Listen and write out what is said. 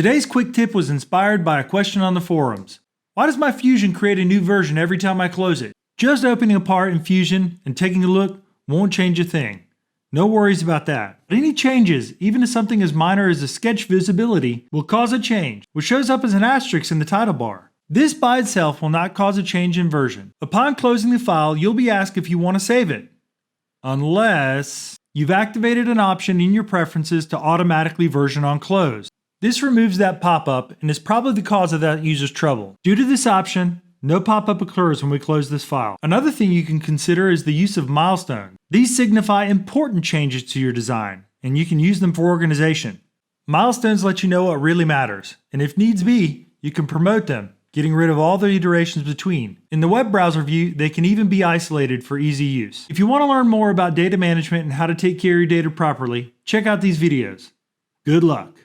Today's quick tip was inspired by a question on the forums. Why does my Fusion create a new version every time I close it? Just opening a part in Fusion and taking a look won't change a thing. No worries about that. But any changes, even to something as minor as a sketch visibility, will cause a change, which shows up as an asterisk in the title bar. This by itself will not cause a change in version. Upon closing the file, you'll be asked if you want to save it. Unless you've activated an option in your preferences to automatically version on close. This removes that pop-up and is probably the cause of that user's trouble. Due to this option, no pop-up occurs when we close this file. Another thing you can consider is the use of milestones. These signify important changes to your design, and you can use them for organization. Milestones let you know what really matters, and if needs be, you can promote them, getting rid of all the iterations between. In the web browser view, they can even be isolated for easy use. If you want to learn more about data management and how to take care of your data properly, check out these videos. Good luck.